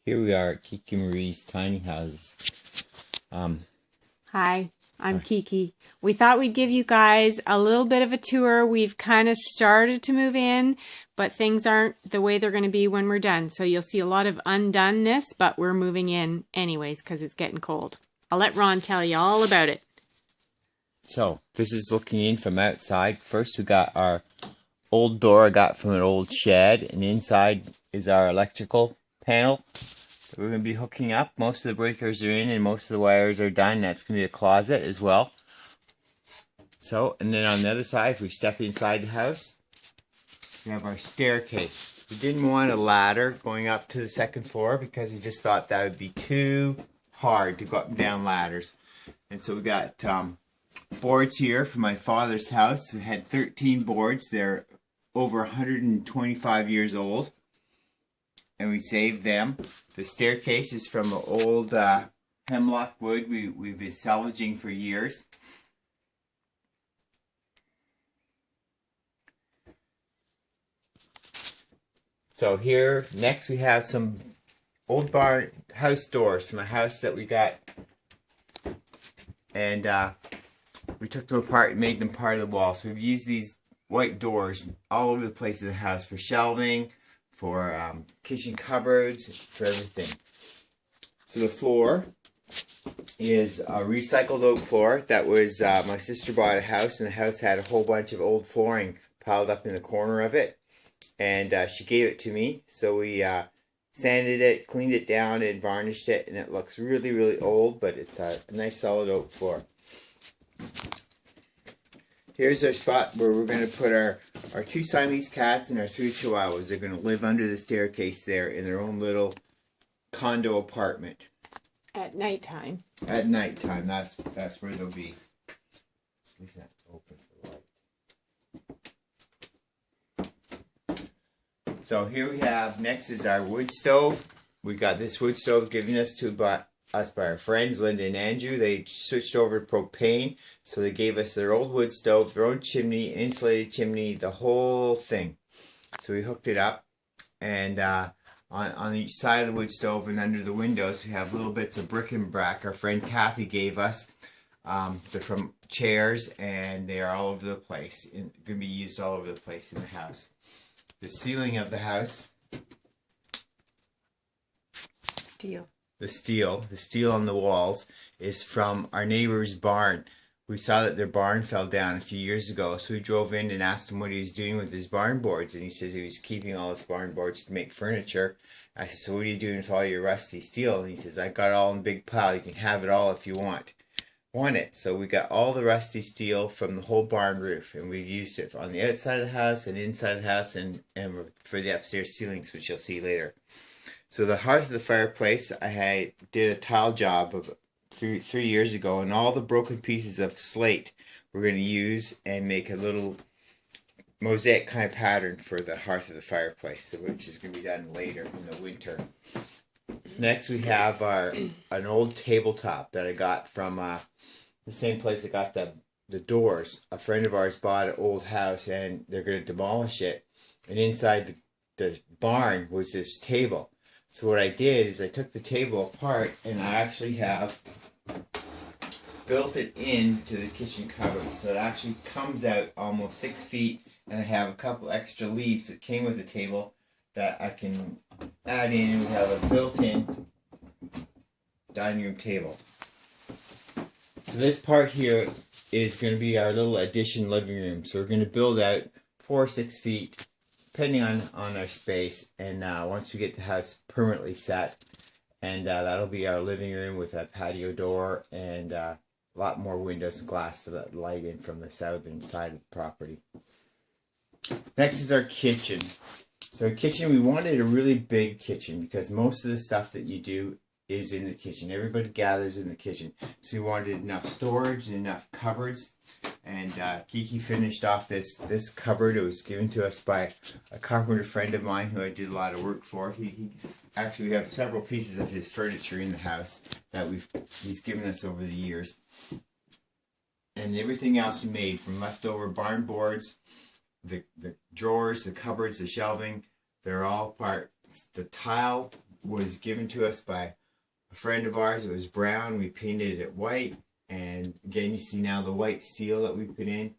Here we are at Kiki Marie's tiny houses. Hi, I'm Kiki. We thought we'd give you guys a little bit of a tour. We've kind of started to move in, but things aren't the way they're going to be when we're done. So you'll see a lot of undoneness, but we're moving in anyways because it's getting cold. I'll let Ron tell you all about it. So this is looking in from outside. First we got our old door I got from an old shed, and inside is our electrical panel that we're going to be hooking up. Most of the breakers are in and most of the wires are done. That's going to be a closet as well. So, and then on the other side, if we step inside the house, we have our staircase. We didn't want a ladder going up to the second floor because we just thought that would be too hard to go up and down ladders. And so we got boards here from my father's house. We had 13 boards. They're over 125 years old, and we saved them. The staircase is from an old hemlock wood we've been salvaging for years. So here next we have some old barn house doors from a house that we got, and we took them apart and made them part of the wall. So we've used these white doors all over the place in the house for shelving, for kitchen cupboards, for everything. So the floor is a recycled oak floor. That was, my sister bought a house, and the house had a whole bunch of old flooring piled up in the corner of it. And she gave it to me. So we sanded it, cleaned it down, and varnished it. And it looks really, really old, but it's a nice solid oak floor. Here's our spot where we're going to put our 2 Siamese cats and our 3 Chihuahuas. They're going to live under the staircase there in their own little condo apartment. At nighttime. At nighttime, that's where they'll be. Let's leave that open for light. So here we have, next is our wood stove. We got this wood stove given us by our friends, Linda and Andrew. They switched over to propane, so they gave us their old wood stove, their own chimney, insulated chimney, the whole thing. So we hooked it up, and on each side of the wood stove and under the windows we have little bits of bric-a-brac our friend Kathy gave us. They're from chairs, and they are all over the place, and going to be used all over the place in the house. The ceiling of the house, Steel. The steel on the walls is from our neighbor's barn. We saw that their barn fell down a few years ago, so we drove in and asked him what he was doing with his barn boards, and he says he was keeping all his barn boards to make furniture. I said, so what are you doing with all your rusty steel? And he says, I got it all in a big pile. You can have it all if you want it. So we got all the rusty steel from the whole barn roof, and we've used it on the outside of the house and inside the house, and for the upstairs ceilings, which you'll see later. So the hearth of the fireplace, I did a tile job of 3 years ago, and all the broken pieces of slate we're going to use and make a little mosaic kind of pattern for the hearth of the fireplace, which is going to be done later in the winter. So next we have an old tabletop that I got from the same place I got the doors. A friend of ours bought an old house, and they're going to demolish it, and inside the barn was this table. So what I did is I took the table apart, and I actually have built it into the kitchen cupboard. So it actually comes out almost 6 feet, and I have a couple extra leaves that came with the table that I can add in, and we have a built-in dining room table. So this part here is going to be our little addition living room. So we're going to build out 4 or 6 feet, depending on our space, and once we get the house permanently set, and that'll be our living room with a patio door and a lot more windows and glass to let light in from the southern side of the property. Next is our kitchen. So our kitchen, we wanted a really big kitchen because most of the stuff that you do is in the kitchen. Everybody gathers in the kitchen. So we wanted enough storage and enough cupboards. And Kiki finished off this cupboard. It was given to us by a carpenter friend of mine who I did a lot of work for. Actually, we have several pieces of his furniture in the house that he's given us over the years. And everything else we made from leftover barn boards, the drawers, the cupboards, the shelving, they're all part. The tile was given to us by a friend of ours. It was brown. We painted it white. And again, you see now the white steel that we put in.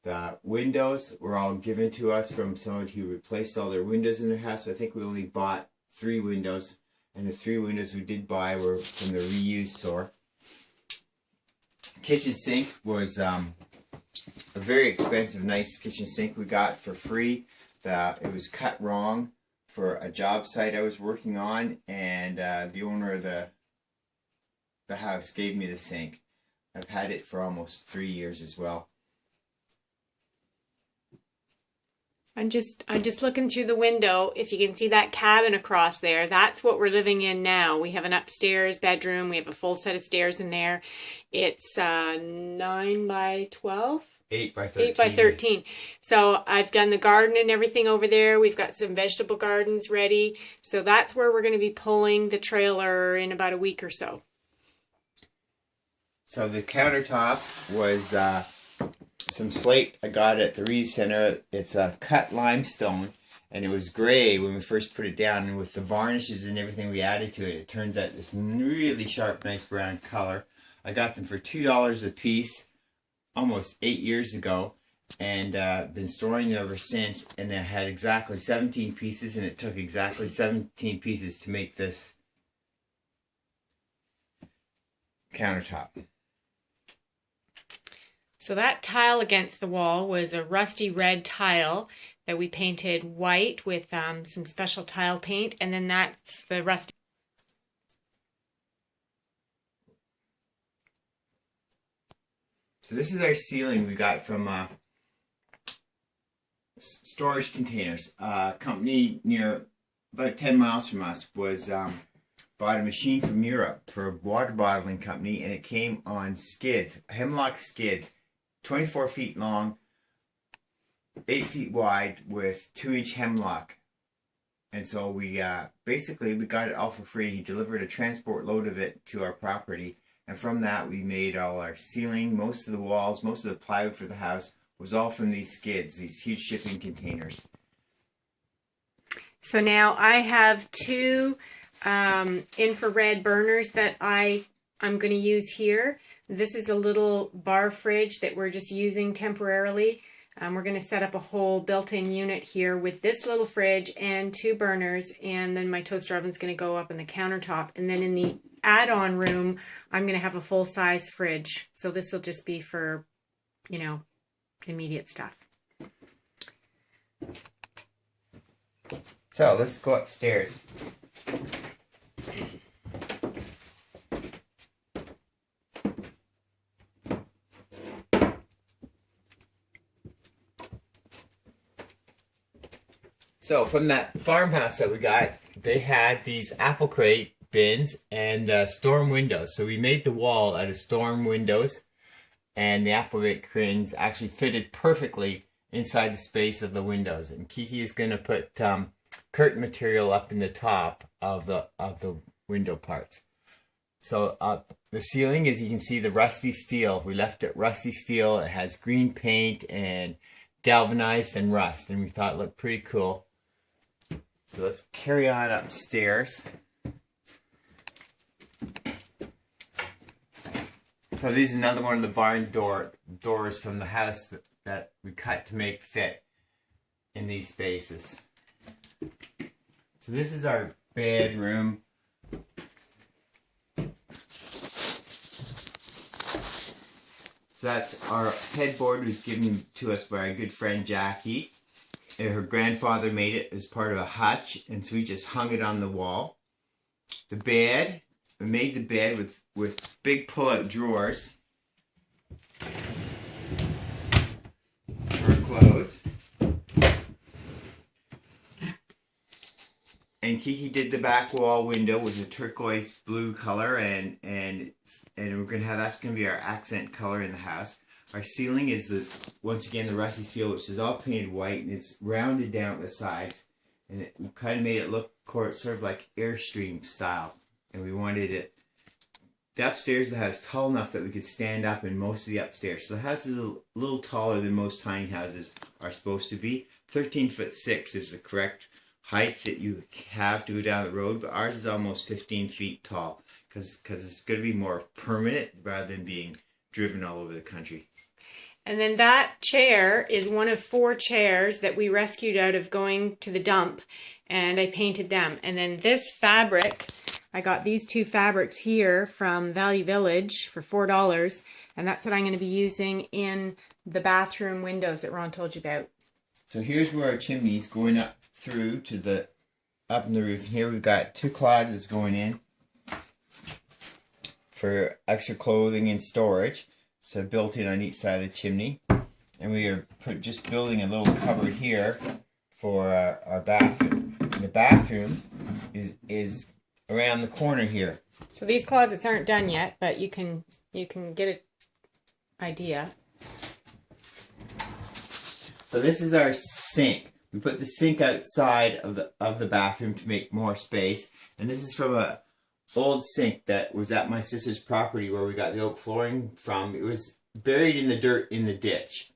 The windows were all given to us from someone who replaced all their windows in their house. So I think we only bought 3 windows. And the 3 windows we did buy were from the reused store. Kitchen sink was a very expensive, nice kitchen sink we got for free. It was cut wrong for a job site I was working on, and the owner of the house gave me the sink. I've had it for almost 3 years as well. I'm just looking through the window. If you can see that cabin across there, that's what we're living in now. We have an upstairs bedroom. We have a full set of stairs in there. It's 9 by 12? 8 by 13. 8 by 13. So I've done the garden and everything over there. We've got some vegetable gardens ready. So that's where we're going to be pulling the trailer in about a week or so. So the countertop was some slate I got at the Reed Center. It's a cut limestone, and it was gray when we first put it down, and with the varnishes and everything we added to it, it turns out this really sharp, nice brown color. I got them for $2 a piece almost 8 years ago, and been storing them ever since, and it had exactly 17 pieces, and it took exactly 17 pieces to make this countertop. So that tile against the wall was a rusty red tile that we painted white with some special tile paint, and then that's the rusty. So this is our ceiling we got from storage containers. A company near about 10 miles from us was bought a machine from Europe for a water bottling company, and it came on skids, hemlock skids. 24 feet long, 8 feet wide, with 2-inch hemlock. And so we basically we got it all for free. He delivered a transport load of it to our property, and from that we made all our ceiling, most of the walls, most of the plywood for the house was all from these skids, these huge shipping containers. So now I have 2 infrared burners that I'm going to use here. This is a little bar fridge that we're just using temporarily. We're going to set up a whole built-in unit here with this little fridge and 2 burners, and then my toaster oven's going to go up in the countertop. And then in the add-on room, I'm going to have a full-size fridge. So this will just be for, you know, immediate stuff. So let's go upstairs. So from that farmhouse that we got, they had these apple crate bins and storm windows. So we made the wall out of storm windows, and the apple crate cranes actually fitted perfectly inside the space of the windows. And Kiki is going to put curtain material up in the top of the window parts. So the ceiling, as you can see, the rusty steel. We left it rusty steel. It has green paint and galvanized and rust, and we thought it looked pretty cool. So let's carry on upstairs. So this is another one of the barn doors from the house that we cut to make fit in these spaces. So this is our bedroom. So that's our headboard was given to us by our good friend Jackie. Her grandfather made it as part of a hutch, and so we just hung it on the wall. The bed, we made the bed with big pull-out drawers for our clothes. And Kiki did the back wall window with a turquoise blue color, and we're gonna have that's gonna be our accent color in the house. Our ceiling is once again the rusty steel, which is all painted white, and it's rounded down at the sides, and it kind of made it look sort of like Airstream style. And we wanted it the upstairs of the house tall enough that we could stand up in most of the upstairs. So the house is a little taller than most tiny houses are supposed to be. 13'6" is the correct height that you have to go down the road, but ours is almost 15 feet tall because it's going to be more permanent rather than being driven all over the country. And then that chair is one of 4 chairs that we rescued out of going to the dump, and I painted them. And then this fabric, I got these 2 fabrics here from Value Village for $4, and that's what I'm going to be using in the bathroom windows that Ron told you about. So here's where our chimney is going up through to the up in the roof. And here we've got 2 closets going in for extra clothing and storage. So built in on each side of the chimney. And we are just building a little cupboard here for our bathroom. And the bathroom is around the corner here. So these closets aren't done yet, but you can get an idea. So this is our sink. We put the sink outside of the bathroom to make more space. And this is from a old sink that was at my sister's property where we got the oak flooring from. It was buried in the dirt in the ditch,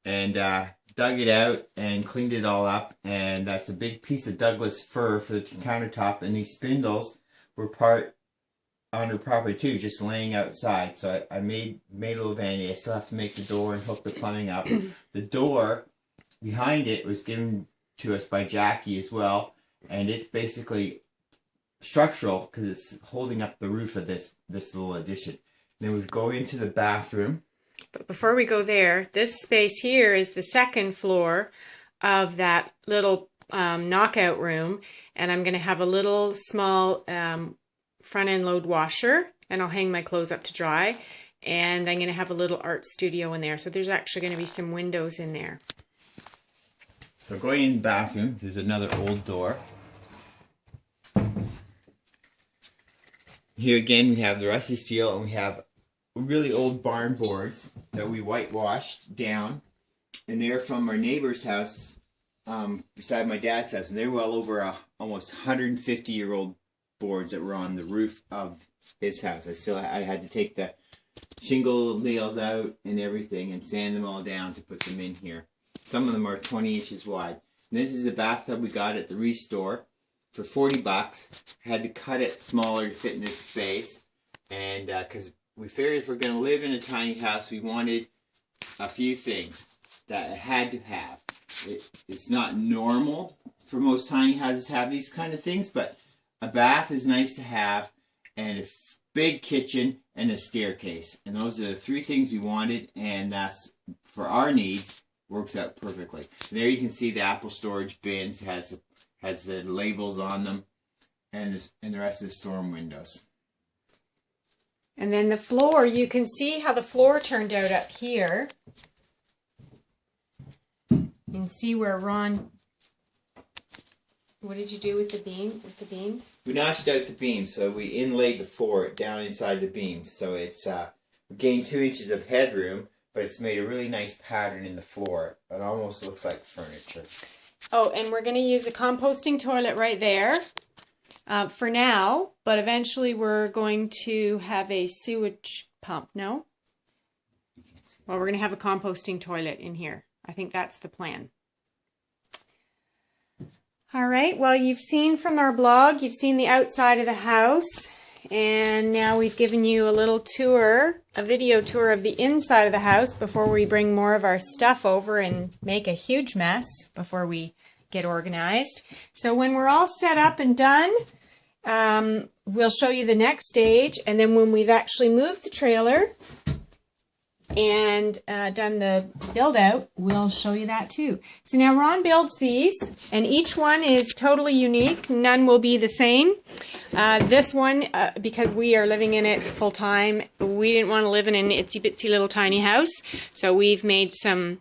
and dug it out and cleaned it all up, and that's a big piece of Douglas fir for the countertop, and these spindles were part on her property too, just laying outside. So I made a little vanity. I still have to make the door and hook the plumbing up. The door behind it was given to us by Jackie as well, and it's basically structural because it's holding up the roof of this little addition. And then we go into the bathroom. But before we go there, this space here is the 2nd floor of that little knockout room, and I'm going to have a little small front end load washer, and I'll hang my clothes up to dry, and I'm going to have a little art studio in there. So there's actually going to be some windows in there. So going in the bathroom, there's another old door. Here again we have the rusty steel, and we have really old barn boards that we whitewashed down, and they're from our neighbor's house beside my dad's house, and they're well over almost 150-year-old boards that were on the roof of his house. I had to take the shingle nails out and everything and sand them all down to put them in here. Some of them are 20 inches wide. And this is a bathtub we got at the Restore for $40. I had to cut it smaller to fit in this space, and because we figured if we're going to live in a tiny house, we wanted a few things that it had to have. It's not normal for most tiny houses to have these kind of things, but a bath is nice to have, and a big kitchen and a staircase. And those are the 3 things we wanted, and that's, for our needs, works out perfectly. And there you can see the apple storage bins, has the labels on them, and the rest of the storm windows. And then the floor, you can see how the floor turned out up here. You can see where Ron, what did you do with the beams? We notched out the beams, so we inlaid the floor down inside the beams. So it's we gained 2 inches of headroom, but it's made a really nice pattern in the floor. It almost looks like furniture. Oh, and we're going to use a composting toilet right there. For now, but eventually we're going to have a sewage pump, no? Well, we're going to have a composting toilet in here. I think that's the plan. All right, well, you've seen from our blog, you've seen the outside of the house, and now we've given you a little tour, a video tour of the inside of the house before we bring more of our stuff over and make a huge mess before we get organized. So when we're all set up and done, we'll show you the next stage, and then when we've actually moved the trailer and done the build out, we'll show you that too. So now Ron builds these, and each one is totally unique. None will be the same. This one, because we are living in it full time, we didn't want to live in an itsy bitsy little tiny house, so we've made some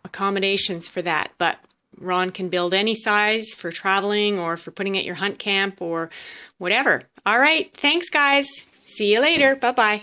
accommodations for that. But Ron can build any size for traveling or for putting at your hunt camp or whatever. All right, thanks guys. See you later. Bye-bye.